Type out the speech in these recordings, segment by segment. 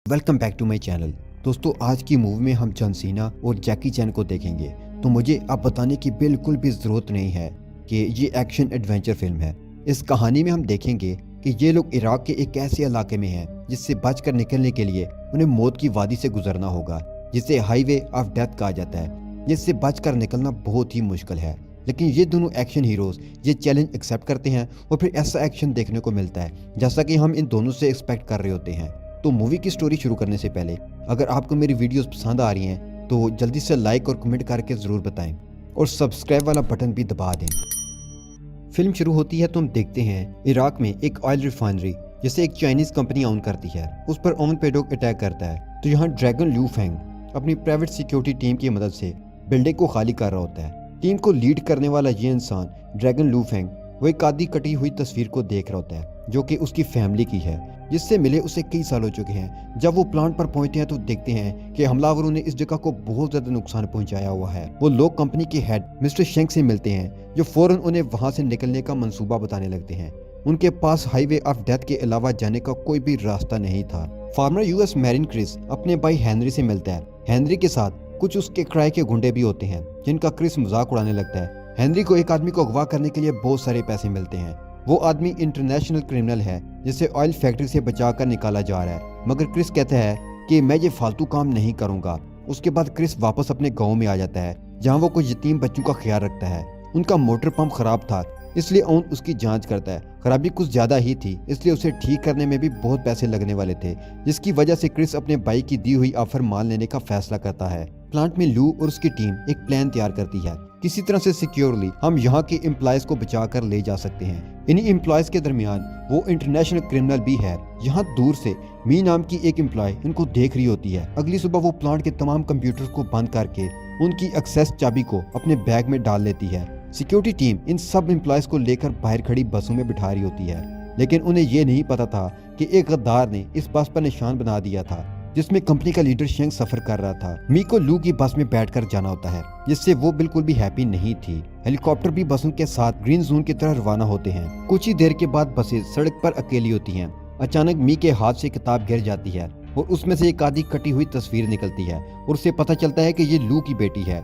Welcome back to my channel. दोस्तों, आज की मूवी में हम जॉन सीना और जैकी चैन को देखेंगे। तो मुझे अब बताने की बिल्कुल भी ज़रूरत नहीं है कि ये एक्शन एडवेंचर फिल्म है। इस कहानी में हम देखेंगे कि ये लोग इराक के एक ऐसे इलाके में हैं जिससे बचकर निकलने के लिए उन्हें मौत की वादी से गुजरना होगा, जिसे हाईवे ऑफ डेथ कहा जाता है। जिससे बचकर निकलना बहुत ही मुश्किल है, लेकिन ये दोनों एक्शन हीरोज ये चैलेंज एक्सेप्ट करते हैं और फिर ऐसा एक्शन देखने को मिलता है जैसा कि हम इन दोनों से एक्सपेक्ट कर रहे होते हैं। तो मूवी की स्टोरी शुरू करने से पहले अगर आपको मेरी वीडियोस पसंद आ रही हैं तो जल्दी से लाइक और कमेंट करके ज़रूर बताएं और सब्सक्राइब वाला बटन भी दबा दें। फिल्म शुरू होती है तो हम देखते हैं इराक में एक ऑयल रिफाइनरी जिसे एक चाइनीज़ कंपनी ओन करती है, उस पर ओमन पेडोक अटैक करता है। तो यहाँ ड्रैगन लू फेंग अपनी प्राइवेट सिक्योरिटी टीम की मदद से बिल्डिंग को खाली कर रहा होता है। टीम को लीड करने वाला ये इंसान ड्रैगन लू फेंग वो एक आधी कटी हुई तस्वीर को देख रहा होता है जो कि उसकी फैमिली की है, जिससे मिले उसे कई साल हो चुके हैं। जब वो प्लांट पर पहुंचते हैं तो देखते हैं कि हमलावरों ने इस जगह को बहुत ज्यादा नुकसान पहुंचाया हुआ है। वो लोग कंपनी के हेड मिस्टर शेंग से मिलते हैं जो फौरन उन्हें वहां से निकलने का मंसूबा बताने लगते हैं। उनके पास हाईवे ऑफ डेथ के अलावा जाने का कोई भी रास्ता नहीं था। फार्मर यूएस मैरिन क्रिस अपने भाई हेनरी से मिलता है। हेनरी के साथ कुछ उसके किराए के गुंडे भी होते हैं जिनका क्रिस मजाक उड़ाने लगता है। हेनरी को एक आदमी को अगवा करने के लिए बहुत सारे पैसे मिलते हैं। वो आदमी इंटरनेशनल क्रिमिनल है जिसे ऑयल फैक्ट्री से बचाकर निकाला जा रहा है, मगर क्रिस कहता है कि मैं ये फालतू काम नहीं करूंगा। उसके बाद क्रिस वापस अपने गांव में आ जाता है जहां वो कुछ यतीम बच्चों का ख्याल रखता है। उनका मोटर पंप खराब था, इसलिए ओन उसकी जांच करता है। खराबी कुछ ज्यादा ही थी, इसलिए उसे ठीक करने में भी बहुत पैसे लगने वाले थे, जिसकी वजह से क्रिस अपने भाई की दी हुई ऑफर मान लेने का फैसला करता है। प्लांट में लू और उसकी टीम एक प्लान तैयार करती है, किसी तरह से सिक्योरली हम यहाँ के एम्प्लॉयज को बचा कर ले जा सकते हैं। इन्हीं एम्प्लॉयज के दरमियान वो इंटरनेशनल क्रिमिनल भी है। यहाँ दूर से मी नाम की एक एम्प्लॉय इनको देख रही होती है। अगली सुबह वो प्लांट के तमाम कंप्यूटर को बंद करके उनकी एक्सेस चाबी को अपने बैग में डाल लेती है। सिक्योरिटी टीम इन सब एम्प्लॉयज को लेकर बाहर खड़ी बसों में बिठा रही होती है, लेकिन उन्हें ये नहीं पता था कि एक गद्दार ने इस बस पर निशान बना दिया था जिसमें कंपनी का लीडर शेंग सफर कर रहा था। मी को लू की बस में बैठकर जाना होता है, जिससे वो बिल्कुल भी हैप्पी नहीं थी। हेलीकॉप्टर भी बसों के साथ ग्रीन जोन की तरह रवाना होते हैं। कुछ ही देर के बाद बसें सड़क पर अकेली होती हैं। अचानक मी के हाथ से किताब गिर जाती है और उसमें से एक आधी कटी हुई तस्वीर निकलती है और उसे पता चलता है कि ये लू की बेटी है।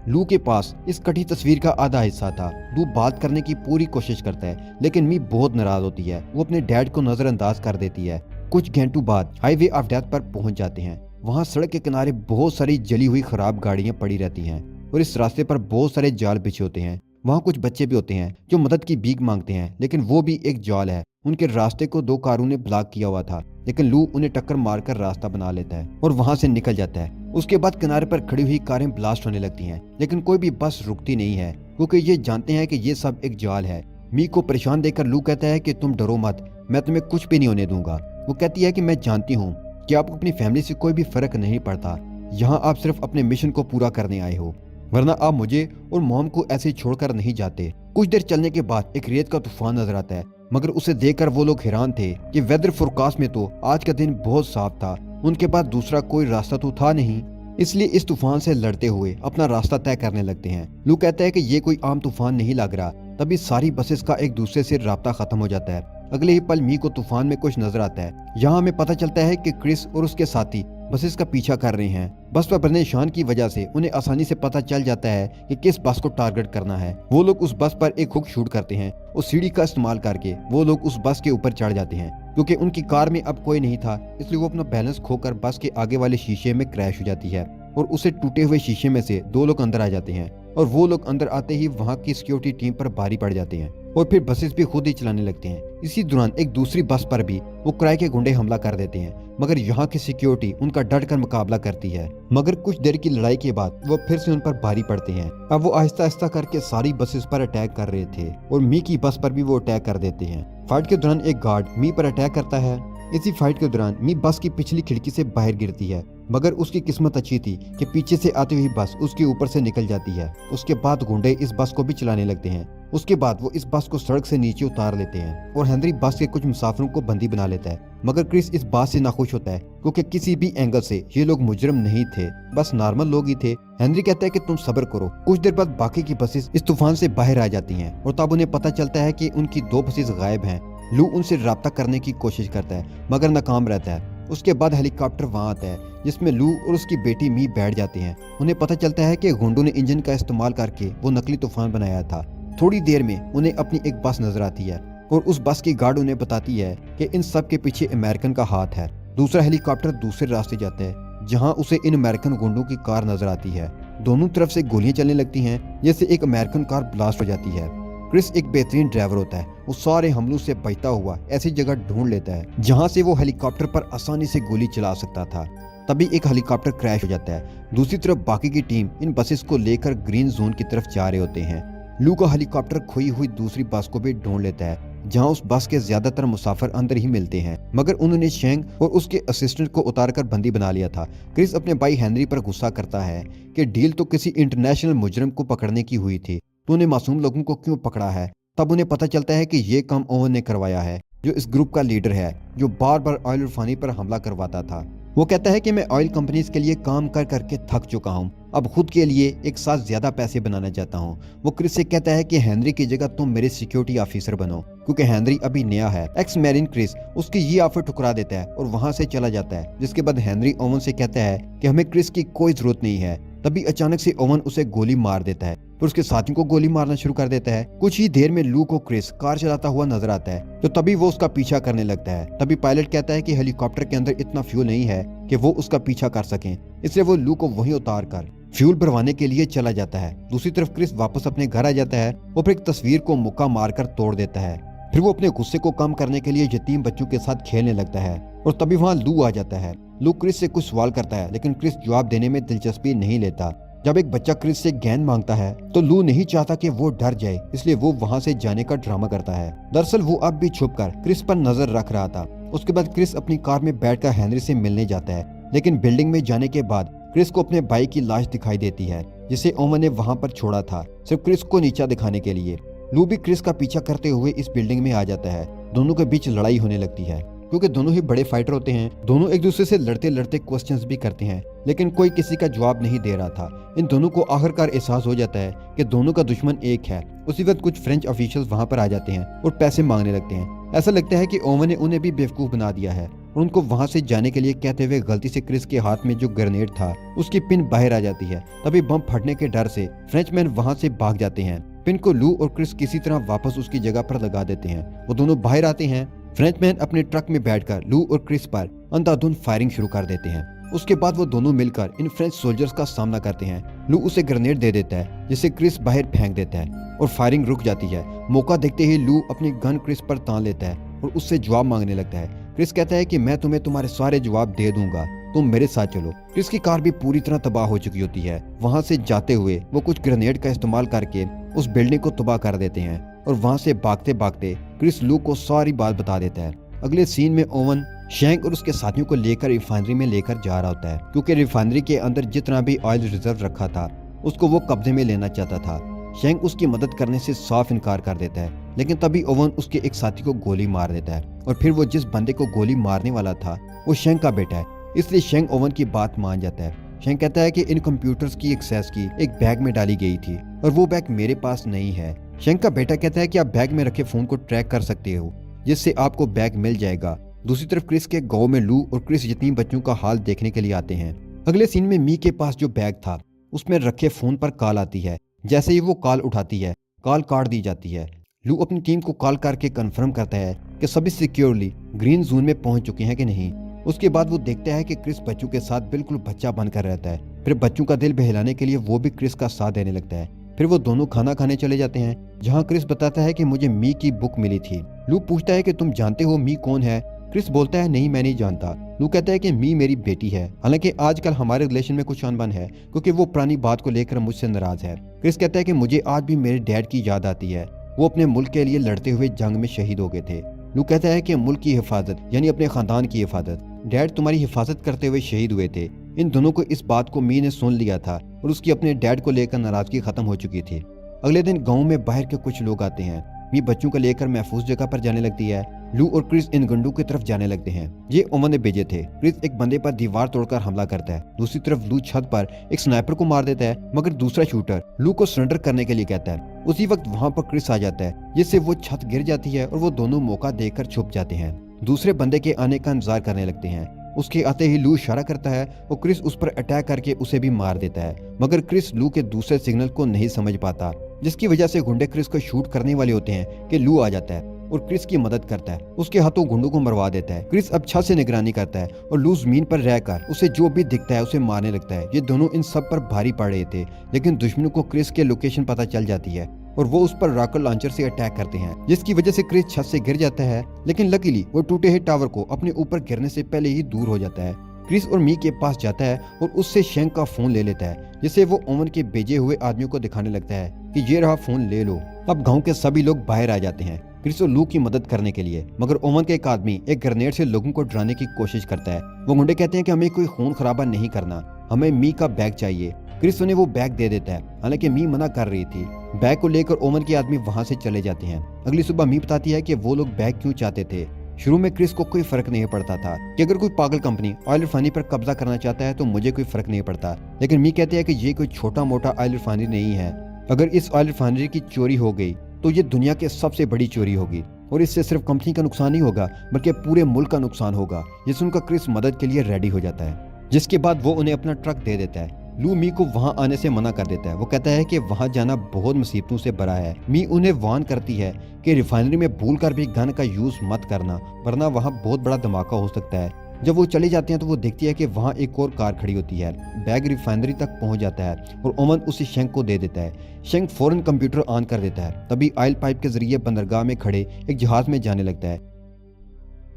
लू के पास इस कटी तस्वीर का आधा हिस्सा था। लू बात करने की पूरी कोशिश करता है, लेकिन मी बहुत नाराज होती है। वो अपने डैड को नजरअंदाज कर देती है। कुछ घंटों बाद हाईवे ऑफ डेथ पर पहुंच जाते हैं। वहां सड़क के किनारे बहुत सारी जली हुई खराब गाड़ियां पड़ी रहती हैं और इस रास्ते पर बहुत सारे जाल बिछे होते हैं। वहां कुछ बच्चे भी होते हैं जो मदद की भीख मांगते हैं, लेकिन वो भी एक जाल है। उनके रास्ते को दो कारों ने ब्लॉक किया हुआ था, लेकिन लू उन्हें टक्कर मारकर रास्ता बना लेता है और वहां से निकल जाता है। उसके बाद किनारे पर खड़ी हुई कारें ब्लास्ट होने लगती हैं, लेकिन कोई भी बस रुकती नहीं है क्योंकि ये जानते हैं कि ये सब एक जाल है। मी को परेशान देकर लू कहता है कि तुम डरो मत, मैं तुम्हें कुछ भी नहीं होने दूंगा। वो कहती है कि मैं जानती हूँ कि आपको अपनी फैमिली से कोई भी फर्क नहीं पड़ता। यहाँ आप सिर्फ अपने मिशन को पूरा करने आए हो, वरना आप मुझे और मॉम को ऐसे छोड़कर नहीं जाते। कुछ देर चलने के बाद एक रेत का तूफान नजर आता है, मगर उसे देखकर वो लोग हैरान थे कि वेदर फोरकास्ट में तो आज का दिन बहुत साफ था। उनके पास दूसरा कोई रास्ता तो था नहीं, इसलिए इस तूफान से लड़ते हुए अपना रास्ता तय करने लगते हैं। लू कहता है कि ये कोई आम तूफान नहीं लग रहा। तभी सारी बसेस का एक दूसरे से राब्ता खत्म हो जाता है। अगले ही पल मी को तूफान में कुछ नजर आता है। यहाँ हमें पता चलता है कि क्रिस और उसके साथी बसेस का पीछा कर रहे हैं। बस पर बने निशान की वजह से उन्हें आसानी से पता चल जाता है कि किस बस को टारगेट करना है। वो लोग उस बस पर एक हुक शूट करते हैं और सीढ़ी का इस्तेमाल करके वो लोग उस बस के ऊपर चढ़ जाते हैं। क्योंकि उनकी कार में अब कोई नहीं था, इसलिए वो अपना बैलेंस खोकर बस के आगे वाले शीशे में क्रैश हो जाती है और उसे टूटे हुए शीशे में से दो लोग अंदर आ जाते हैं और वो लोग अंदर आते ही वहाँ की सिक्योरिटी टीम पर भारी पड़ जाते हैं और फिर बसेस भी खुद ही चलाने लगते हैं। इसी दौरान एक दूसरी बस पर भी वो किराए के गुंडे हमला कर देते हैं, मगर यहाँ की सिक्योरिटी उनका डट कर मुकाबला करती है। मगर कुछ देर की लड़ाई के बाद वो फिर से उन पर भारी पड़ते हैं। अब वो आहिस्ता आहिस्ता करके सारी बसेस पर अटैक कर रहे थे और मी की बस पर भी वो अटैक कर देते हैं। फाइट के दौरान एक गार्ड मी पर अटैक करता है। इसी फाइट के दौरान मी बस की पिछली खिड़की से बाहर गिरती है, मगर उसकी किस्मत अच्छी थी कि पीछे से आती हुई बस उसके ऊपर से निकल जाती है। उसके बाद गुंडे इस बस को भी चलाने लगते हैं। उसके बाद वो इस बस को सड़क से नीचे उतार लेते हैं और हेनरी बस के कुछ मुसाफिरों को बंदी बना लेता है। मगर क्रिस इस बात से नाखुश होता है क्योंकि किसी भी एंगल से ये लोग मुजरिम नहीं थे, बस नॉर्मल लोग ही थे। हेनरी कहता है कि तुम सब्र करो। कुछ देर बाद बाकी की बसेस इस तूफान से बाहर आ जाती हैं और तब उन्हें पता चलता है कि उनकी दो बसेस गायब हैं। लू उनसे राब्ता करने की कोशिश करता है मगर नाकाम रहता है। उसके बाद हेलीकॉप्टर वहाँ आता है जिसमें लू और उसकी बेटी मी बैठ जाते हैं। उन्हें पता चलता है कि गुंडों ने इंजन का इस्तेमाल करके वो नकली तूफान बनाया था। थोड़ी देर में उन्हें अपनी एक बस नजर आती है और उस बस की गार्ड उन्हें बताती है कि इन सब के पीछे अमेरिकन का हाथ है। दूसरा हेलीकॉप्टर दूसरे रास्ते जाता है जहां उसे इन अमेरिकन गुंडों की कार नजर आती है। दोनों तरफ से गोलियां चलने लगती हैं जिससे एक अमेरिकन कार ब्लास्ट हो जाती है। क्रिस एक बेहतरीन ड्राइवर होता है, वो सारे हमलों से बचता हुआ ऐसी जगह ढूंढ लेता है जहां से वो हेलीकॉप्टर पर आसानी से गोली चला सकता था। तभी एक हेलीकॉप्टर क्रैश हो जाता है। दूसरी तरफ बाकी की टीम इन बसेस को लेकर ग्रीन जोन की तरफ जा रहे होते हैं। लू का हेलीकॉप्टर खोई हुई दूसरी बस को भी ढूंढ लेता है जहां उस बस के ज्यादातर मुसाफिर अंदर ही मिलते हैं, मगर उन्होंने शेंग और उसके असिस्टेंट को उतारकर बंदी बना लिया था। क्रिस अपने भाई हेनरी पर गुस्सा करता है कि डील तो किसी इंटरनेशनल मुजरिम को पकड़ने की हुई थी, तो उन्हें मासूम लोगों को क्यों पकड़ा है। तब उन्हें पता चलता है कि ये काम ओवन ने करवाया है, जो इस ग्रुप का लीडर है, जो बार बार ऑयल रिफाइनरी पर हमला करवाता था। वो कहता है कि मैं ऑयल कंपनीज के लिए काम कर करके थक चुका हूँ, अब खुद के लिए एक साथ ज्यादा पैसे बनाना चाहता हूँ। वो क्रिस से कहता है कि हेनरी की जगह तुम मेरे सिक्योरिटी ऑफिसर बनो, क्योंकि हेनरी अभी नया है। एक्स मैरिन क्रिस उसकी ये ऑफर ठुकरा देता है और वहां से चला जाता है, जिसके बाद हेनरी ओवन से कहता है कि हमें क्रिस की कोई जरूरत नहीं है। तभी अचानक से ओवन उसे गोली मार देता है, फिर उसके साथियों को गोली मारना शुरू कर देता है। कुछ ही देर में लू को क्रिस कार चलाता हुआ नजर आता है, तो तभी वो उसका पीछा करने लगता है। तभी पायलट कहता है कि हेलीकॉप्टर के अंदर इतना फ्यूल नहीं है कि वो उसका पीछा कर सकें, इसलिए वो लू को वहीं उतार कर फ्यूल भरवाने के लिए चला जाता है। दूसरी तरफ क्रिस वापस अपने घर आ जाता है और फिर एक तस्वीर को मुक्का मारकर तोड़ देता है। फिर वो अपने गुस्से को कम करने के लिए यतीम बच्चों के साथ खेलने लगता है और तभी वहाँ लू आ जाता है। लू क्रिस से कुछ सवाल करता है, लेकिन क्रिस जवाब देने में दिलचस्पी नहीं लेता। जब एक बच्चा क्रिस से गेंद मांगता है तो लू नहीं चाहता कि वो डर जाए, इसलिए वो वहाँ से जाने का ड्रामा करता है। दरअसल वो अब भी छुपकर क्रिस पर नजर रख रहा था। उसके बाद क्रिस अपनी कार में बैठकर हेनरी से मिलने जाता है, लेकिन बिल्डिंग में जाने के बाद क्रिस को अपने भाई की लाश दिखाई देती है जिसे ओवन ने वहां पर छोड़ा था, सिर्फ क्रिस को नीचा दिखाने के लिए। लू भी क्रिस का पीछा करते हुए इस बिल्डिंग में आ जाता है। दोनों के बीच लड़ाई होने लगती है, क्योंकि दोनों ही बड़े फाइटर होते हैं। दोनों एक दूसरे से लड़ते लड़ते क्वेश्चंस भी करते हैं, लेकिन कोई किसी का जवाब नहीं दे रहा था। इन दोनों को आखिरकार एहसास हो जाता है कि दोनों का दुश्मन एक है। उसी वक्त कुछ फ्रेंच ऑफिशियल्स वहां पर आ जाते हैं और पैसे मांगने लगते हैं। ऐसा लगता है कि ओवन ने उन्हें भी बेवकूफ बना दिया है और उनको वहां से जाने के लिए कहते हुए गलती से क्रिस के हाथ में जो ग्रेनेड था उसकी पिन बाहर आ जाती है। तभी बम फटने के डर से फ्रेंचमैन वहां से भाग जाते हैं। पिन को लू और क्रिस किसी तरह वापस उसकी जगह पर लगा देते हैं। वो दोनों बाहर आते हैं। फ्रेंचमैन अपने ट्रक में बैठकर लू और क्रिस पर अंधाधुंध फायरिंग शुरू कर देते हैं। उसके बाद वो दोनों मिलकर इन फ्रेंच सोल्जर्स का सामना करते हैं। लू उसे ग्रेनेड दे देता है जिसे क्रिस बाहर फेंक देता है और फायरिंग रुक जाती है। मौका देखते ही लू अपनी गन क्रिस पर तान लेता है और उससे जवाब मांगने लगता है। क्रिस कहता है कि मैं तुम्हें तुम्हारे सारे जवाब दे दूंगा, तुम मेरे साथ चलो। क्रिस की कार भी पूरी तरह तबाह हो चुकी होती है। वहां से जाते हुए वो कुछ ग्रेनेड का इस्तेमाल करके उस बिल्डिंग को तबाह कर देते हैं और वहां से भागते भागते क्रिस लू को सारी बात बता देता है। अगले सीन में ओवन शेंग और उसके साथियों को लेकर रिफाइनरी में लेकर जा रहा होता है, क्योंकि रिफाइनरी के अंदर जितना भी ऑयल रिजर्व रखा था उसको वो कब्जे में लेना चाहता था। शेंग उसकी मदद करने से साफ इनकार कर देता है, लेकिन तभी ओवन उसके एक साथी को गोली मार देता है और फिर वो जिस बंदे को गोली मारने वाला था वो शेंग का बेटा है, इसलिए शेंग ओवन की बात मान जाता है। शेंग कहता है कि इन कंप्यूटर्स की एक्सेस की एक बैग में डाली गई थी और वो बैग मेरे पास नहीं है। शेंग का बेटा कहता है कि आप बैग में रखे फोन को ट्रैक कर सकते हो, जिससे आपको बैग मिल जाएगा। दूसरी तरफ क्रिस के गांव में लू और क्रिस यतीम बच्चों का हाल देखने के लिए आते हैं। अगले सीन में मी के पास जो बैग था उसमें रखे फोन पर कॉल आती है। जैसे ही वो कॉल उठाती है, कॉल काट दी जाती है। लू अपनी टीम को कॉल करके कंफर्म करता है कि सभी सिक्योरली ग्रीन जोन में पहुंच चुके हैं कि नहीं। उसके बाद वो देखता है कि क्रिस बच्चों के साथ बिल्कुल बच्चा बनकर रहता है। फिर बच्चों का दिल बहलाने के लिए वो भी क्रिस का साथ देने लगता है। फिर वो दोनों खाना खाने चले जाते हैं, जहाँ क्रिस बताता है कि मुझे मी की बुक मिली थी। लू पूछता है कि तुम जानते हो मी कौन है? क्रिस बोलता है नहीं, मैं नहीं जानता। लू कहता है कि मी मेरी बेटी है, हालांकि आजकल हमारे रिलेशन में कुछ अनबन है क्योंकि वो पुरानी बात को लेकर मुझसे नाराज है। क्रिस कहता है कि मुझे आज भी मेरे डैड की याद आती है, वो अपने मुल्क के लिए लड़ते हुए जंग में शहीद हो गए थे। लू कहता है कि मुल्क की हिफाजत यानी अपने खानदान की हिफाजत, डैड तुम्हारी हिफाजत करते हुए शहीद हुए थे। इन दोनों को इस बात को मी ने सुन लिया था और उसकी अपने डैड को लेकर नाराजगी खत्म हो चुकी थी। अगले दिन गांव में बाहर के कुछ लोग आते हैं। मी बच्चों को लेकर महफूज जगह पर जाने लगती है। लू और क्रिस इन गुंडों की तरफ जाने लगते हैं। ये ओवन ने भेजे थे। क्रिस एक बंदे पर दीवार तोड़कर हमला करता है। दूसरी तरफ लू छत पर एक स्नाइपर को मार देता है, मगर दूसरा शूटर लू को सरेंडर करने के लिए कहता है। उसी वक्त वहां पर क्रिस आ जाता है, जिससे वो छत गिर जाती है और वो दोनों मौका देकर छुप जाते हैं। दूसरे बंदे के आने का इंतजार करने लगते हैं। उसके आते ही लू इशारा करता है और क्रिस उस पर अटैक करके उसे भी मार देता है, मगर क्रिस लू के दूसरे सिग्नल को नहीं समझ पाता, जिसकी वजह से गुंडे क्रिस को शूट करने वाले होते हैं कि लू आ जाता है और क्रिस की मदद करता है। उसके हाथों गुंडों को मरवा देता है। क्रिस अब छत से निगरानी करता है और लू जमीन पर रहकर उसे जो भी दिखता है उसे मारने लगता है। ये दोनों इन सब पर भारी पड़ रहे थे, लेकिन दुश्मनों को क्रिस के लोकेशन पता चल जाती है और वो उस पर रॉकेट लॉन्चर से अटैक करते हैं, जिसकी वजह से क्रिस छत से गिर जाता है, लेकिन लकीली वो टूटे हुए टावर को अपने ऊपर गिरने से पहले ही दूर हो जाता है। क्रिस और मी के पास जाता है और उससे शेंक का फोन ले लेता है, जिसे वो ओवन के भेजे हुए आदमियों को दिखाने लगता है कि ये रहा फोन, ले लो। अब गांव के सभी लोग बाहर आ जाते हैं क्रिस और लू की मदद करने के लिए, मगर ओवन का एक आदमी एक ग्रेनेड से लोगों को डराने की कोशिश करता है। वो गुंडे कहते हैं कि हमें कोई खून खराबा नहीं करना, हमें मी का बैग चाहिए। क्रिस उन्हें वो बैग दे देता है, हालांकि मी मना कर रही थी। बैग को लेकर ओवन के आदमी वहां से चले जाते हैं। अगली सुबह मी बताती है कि वो लोग बैग क्यों चाहते थे। शुरू में क्रिस को कोई फर्क नहीं पड़ता था कि अगर कोई पागल कंपनी ऑयल रिफाइनरी पर कब्जा करना चाहता है तो मुझे कोई फर्क नहीं पड़ता, लेकिन मी कहते हैं कि ये कोई छोटा मोटा ऑयल रिफाइनरी नहीं है। अगर इस ऑयल रिफाइनरी की चोरी हो गई तो ये दुनिया की सबसे बड़ी चोरी होगी और इससे सिर्फ कंपनी का नुकसान नहीं होगा बल्कि पूरे मुल्क का नुकसान होगा। ये सुनकर क्रिस मदद के लिए रेडी हो जाता है, जिसके बाद वो उन्हें अपना ट्रक दे देता है। लू मी को वहां आने से मना कर देता है। वो कहता है कि वहां जाना बहुत मुसीबतों से भरा है। मी उन्हें वार्न करती है कि रिफाइनरी में भूलकर भी गन का यूज मत करना, वरना वहां बहुत बड़ा धमाका हो सकता है। जब वो चले जाते हैं तो वो देखती है कि वहां एक और कार खड़ी होती है। बैग रिफाइनरी तक पहुंच जाता है और ओवन उसे शेंक को दे देता है। शेंक फौरन कंप्यूटर ऑन कर देता है। तभी ऑयल पाइप के जरिए बंदरगाह में खड़े एक जहाज में जाने लगता है।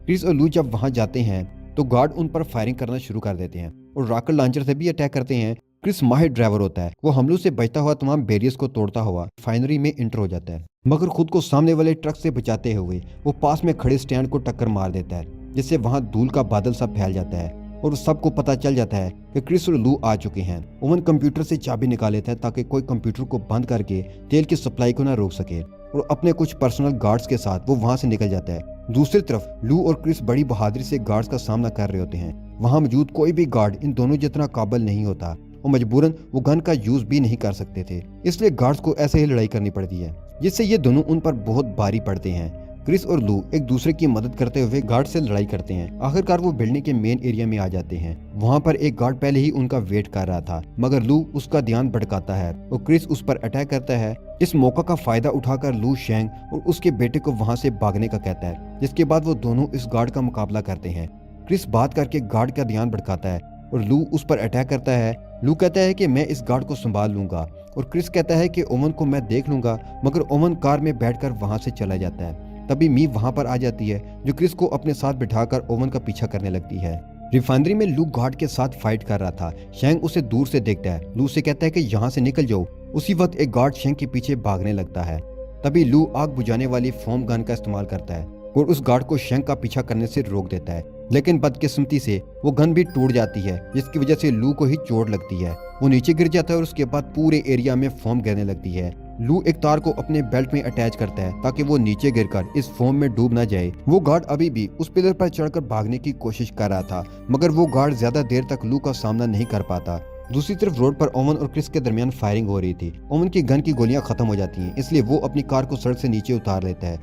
क्रिस और लू जब वहां जाते हैं तो गार्ड उन पर फायरिंग करना शुरू कर देते हैं और रॉकेट लॉन्चर से भी अटैक करते हैं। क्रिस माहिर ड्राइवर होता है। वो हमलों से बचता हुआ तमाम बैरियर्स को तोड़ता हुआ रिफाइनरी में इंटर हो जाता है, मगर खुद को सामने वाले ट्रक से बचाते हुए वो पास में खड़े स्टैंड को टक्कर मार देता है, जिससे वहां धूल का बादल सा फैल जाता है और सबको पता चल जाता है कि क्रिस और लू आ चुके हैं। ओवन कंप्यूटर से चाबी निकाल लेता है ताकि कोई कंप्यूटर को बंद करके तेल की सप्लाई को ना रोक सके और अपने कुछ पर्सनल गार्ड्स के साथ वो वहां से निकल जाता है। दूसरी तरफ लू और क्रिस बड़ी बहादुरी से गार्ड्स का सामना कर रहे होते हैं। वहां मौजूद कोई भी गार्ड इन दोनों जितना काबिल नहीं होता और मजबूरन वो गन का यूज भी नहीं कर सकते थे, इसलिए गार्ड्स को ऐसे ही लड़ाई करनी पड़ती है, जिससे ये दोनों उन पर बहुत भारी पड़ते हैं। क्रिस और लू एक दूसरे की मदद करते हुए गार्ड से लड़ाई करते हैं। आखिरकार वो बिल्डिंग के मेन एरिया में आ जाते हैं। वहाँ पर एक गार्ड पहले ही उनका वेट कर रहा था, मगर लू उसका ध्यान भटकाता है और क्रिस उस पर अटैक करता है। इस मौका का फायदा उठाकर लू शेंग और उसके बेटे को वहाँ से भागने का कहता है, जिसके बाद वो दोनों इस गार्ड का मुकाबला करते हैं। क्रिस बात करके गार्ड का ध्यान भटकाता है और लू उस पर अटैक करता है। लू कहता है कि मैं इस गार्ड को संभाल लूंगा और क्रिस कहता है कि ओवन को मैं देख लूंगा, मगर ओवन कार में बैठकर वहां से चला जाता है। तभी मी वहां पर आ जाती है, जो क्रिस को अपने साथ बिठाकर ओवन का पीछा करने लगती है। रिफाइनरी में लू गार्ड के साथ फाइट कर रहा था। शेंग उसे दूर से देखता है। लू से कहता है कि यहाँ से निकल जाओ। उसी वक्त एक गार्ड शेंग के पीछे भागने लगता है। तभी लू आग बुझाने वाली फोम गन का इस्तेमाल करता है और उस गार्ड को शेंग का पीछा करने से रोक देता है, लेकिन बदकिस्मती से वो गन भी टूट जाती है, जिसकी वजह से लू को ही चोट लगती है। वो नीचे गिर जाता है और उसके बाद पूरे एरिया में फोम गिरने लगती है। लू एक तार को अपने बेल्ट में अटैच करता है ताकि वो नीचे गिरकर इस फोम में डूब ना जाए। वो गार्ड अभी भी उस पिलर पर चढ़कर भागने की कोशिश कर रहा था, मगर वो गार्ड ज्यादा देर तक लू का सामना नहीं कर पाता। दूसरी तरफ रोड पर ओवन और क्रिस के दरमियान फायरिंग हो रही थी। ओवन की गन की गोलियां खत्म हो जाती हैं, इसलिए वो अपनी कार को सड़क से नीचे उतार लेता है,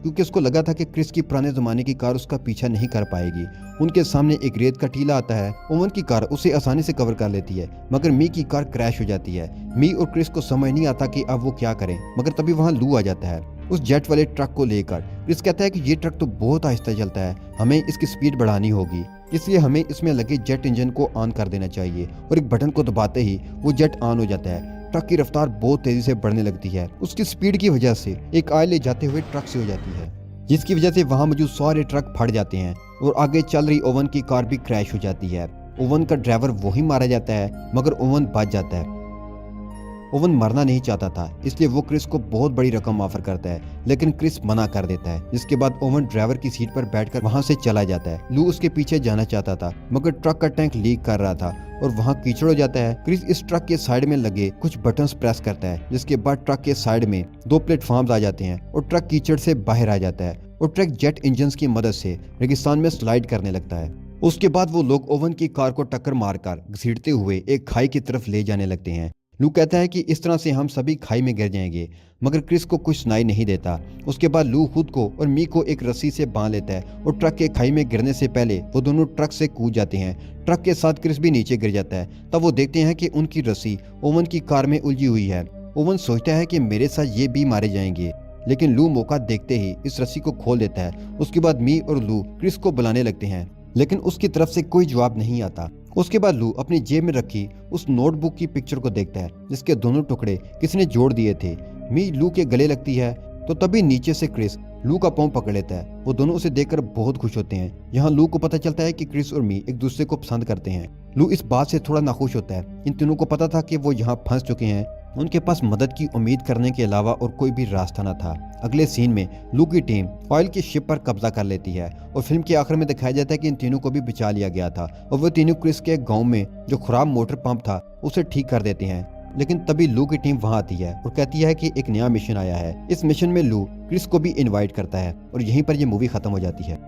क्योंकि उसको लगा था कि क्रिस की पुराने जमाने की कार उसका पीछा नहीं कर पाएगी। उनके सामने एक रेत का टीला आता है। ओवन की कार उसे आसानी से कवर कर लेती है, मगर मी की कार क्रैश हो जाती है। मी और क्रिस को समझ नहीं आता कि अब वो क्या करें, मगर तभी वहां लू आ जाता है उस जेट वाले ट्रक को लेकर। क्रिस कहता है कि ये ट्रक तो बहुत आहिस्ता चलता है, हमें इसकी स्पीड बढ़ानी होगी, इसलिए हमें इसमें लगे जेट इंजन को ऑन कर देना चाहिए। और एक बटन को दबाते ही वो जेट ऑन हो जाता है। ट्रक की रफ्तार बहुत तेजी से बढ़ने लगती है। उसकी स्पीड की वजह से एक ऑयल ले जाते हुए ट्रक से हो जाती है, जिसकी वजह से वहां मौजूद सारे ट्रक फट जाते हैं और आगे चल रही ओवन की कार भी क्रैश हो जाती है। ओवन का ड्राइवर वही मारा जाता है, मगर ओवन बच जाता है। ओवन मरना नहीं चाहता था, इसलिए वो क्रिस को बहुत बड़ी रकम ऑफर करता है, लेकिन क्रिस मना कर देता है, जिसके बाद ओवन ड्राइवर की सीट पर बैठकर वहां से चला जाता है। लू उसके पीछे जाना चाहता था, मगर ट्रक का टैंक लीक कर रहा था और वहां कीचड़ हो जाता है। क्रिस इस ट्रक के साइड में लगे कुछ बटन्स प्रेस करता है, जिसके बाद ट्रक के साइड में 2 प्लेटफॉर्म्स आ जाते हैं और ट्रक कीचड़ से बाहर आ जाता है और ट्रक जेट इंजन की मदद से रेगिस्तान में स्लाइड करने लगता है। उसके बाद वो लोग ओवन की कार को टक्कर मारकर घसीटते हुए एक खाई की तरफ ले जाने लगते हैं, लू कहता है कि इस तरह से हम सभी खाई में गिर जाएंगे, मगर क्रिस को कुछ सुनाई नहीं देता। उसके बाद लू खुद को और मी को एक रस्सी से बांध लेता है और ट्रक के खाई में गिरने से पहले वो दोनों ट्रक से कूद जाते हैं। ट्रक के साथ क्रिस भी नीचे गिर जाता है। तब वो देखते हैं कि उनकी रस्सी ओवन की कार में उलझी हुई है। ओवन सोचता है कि मेरे साथ ये भी मारे जाएंगे, लेकिन लू मौका देखते ही इस रस्सी को खोल देता है। उसके बाद मी और लू क्रिस को बुलाने लगते हैं, लेकिन उसकी तरफ से कोई जवाब नहीं आता। उसके बाद लू अपनी जेब में रखी उस नोटबुक की पिक्चर को देखता है जिसके दोनों टुकड़े किसी ने जोड़ दिए थे। मी लू के गले लगती है तो तभी नीचे से क्रिस लू का पांव पकड़ लेता है। वो दोनों उसे देखकर बहुत खुश होते हैं। यहाँ लू को पता चलता है कि क्रिस और मी एक दूसरे को पसंद करते हैं। लू इस बात से थोड़ा नाखुश होता है। इन तीनों को पता था कि वो यहाँ फंस चुके हैं। उनके पास मदद की उम्मीद करने के अलावा और कोई भी रास्ता न था। अगले सीन में लू की टीम ऑयल की शिप पर कब्जा कर लेती है और फिल्म के आखिर में दिखाया जाता है कि इन तीनों को भी बचा लिया गया था और वो तीनों क्रिस के गांव में जो खराब मोटर पंप था उसे ठीक कर देते हैं। लेकिन तभी लू की टीम वहां आती है और कहती है कि एक नया मिशन आया है। इस मिशन में लू क्रिस को भी इनवाइट करता है और यहीं पर यह मूवी खत्म हो जाती है।